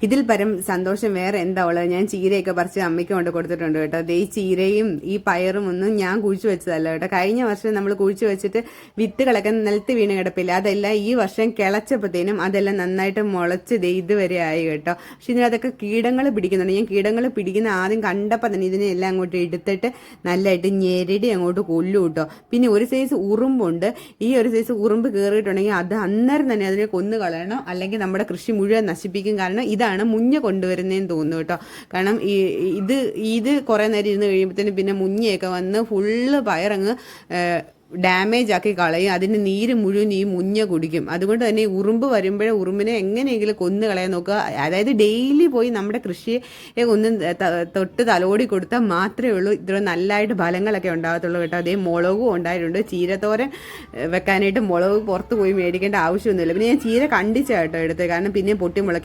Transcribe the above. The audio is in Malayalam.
ഇതിൽ പരം സന്തോഷം വേറെ എന്താ ഉള്ളത്. ഞാൻ ചീരയൊക്കെ പറിച്ച് അമ്മയ്ക്ക് കൊണ്ട് കൊടുത്തിട്ടുണ്ട് കേട്ടോ. ഈ ചീരയും ഈ പയറും ഒന്നും ഞാൻ കുഴിച്ചു വെച്ചതല്ല കേട്ടോ. കഴിഞ്ഞ വർഷം നമ്മൾ കുഴിച്ചു വെച്ചിട്ട് വിത്തുകളൊക്കെ നിലത്ത് വീണ് കിടപ്പില്ല, അതെല്ലാം ഈ വർഷം കിളച്ചപ്പോഴത്തേനും അതെല്ലാം നന്നായിട്ട് മുളച്ച് ഇതുവരെ ആയി കേട്ടോ. പക്ഷെ ഇതിനകത്തൊക്കെ കീടങ്ങൾ പിടിക്കുന്നുണ്ട്. ഞാൻ കീടങ്ങൾ പിടിക്കുന്ന ആദ്യം കണ്ടപ്പോൾ തന്നെ ഇതിനെ എല്ലാം അങ്ങോട്ട് എടുത്തിട്ട് നല്ലതായിട്ട് ഞെരടി അങ്ങോട്ട് കൊല്ലു കേട്ടോ. പിന്നെ ഒരു സൈസ് ഉറുമ്പുണ്ട്. ഈ ഒരു സൈസ് ഉറുമ്പ് കയറിയിട്ടുണ്ടെങ്കിൽ അത് അന്നേരം തന്നെ അതിനെ കൊന്നു കളയണം, അല്ലെങ്കിൽ നമ്മുടെ കൃഷി മുഴുവൻ നശിപ്പിക്കും. കാരണം ഇതാണ് മുഞ്ഞ കൊണ്ടുവരുന്നതെന്ന് തോന്നുന്നു കേട്ടോ. കാരണം ഇത് കുറേ നേരം ഇരുന്ന് കഴിയുമ്പോഴത്തേനും പിന്നെ മുഞ്ഞയൊക്കെ വന്ന് ഫുള്ള് പയറങ്ങ് ഡാമേജ് ആക്കി കളയും. അതിൻ്റെ നീര് മുഴുവൻ ഈ മുഞ്ഞ കുടിക്കും. അതുകൊണ്ട് തന്നെ ഉറുമ്പ് വരുമ്പോഴേ ഉറുമ്പിനെ എങ്ങനെയെങ്കിലും കൊന്നു കളയാൻ നോക്കുക. അതായത് ഡെയിലി പോയി നമ്മുടെ കൃഷിയെ ഒന്ന് തൊട്ട് തലോടി കൊടുത്താൽ മാത്രമേ ഉള്ളൂ ഇത്ര നല്ലതായിട്ട് ഫലങ്ങളൊക്കെ ഉണ്ടാകത്തുള്ളൂ കേട്ടോ. അതേ മുളകും ഉണ്ടായിട്ടുണ്ട്. ചീരത്തോരൻ വെക്കാനായിട്ട് മുളക് പുറത്ത് പോയി മേടിക്കേണ്ട ആവശ്യമൊന്നുമില്ല. പിന്നെ ഞാൻ ചീര കണ്ടിച്ചാട്ടോ എടുത്തത്, കാരണം പിന്നെ പൊട്ടി മുളയ്ക്കും.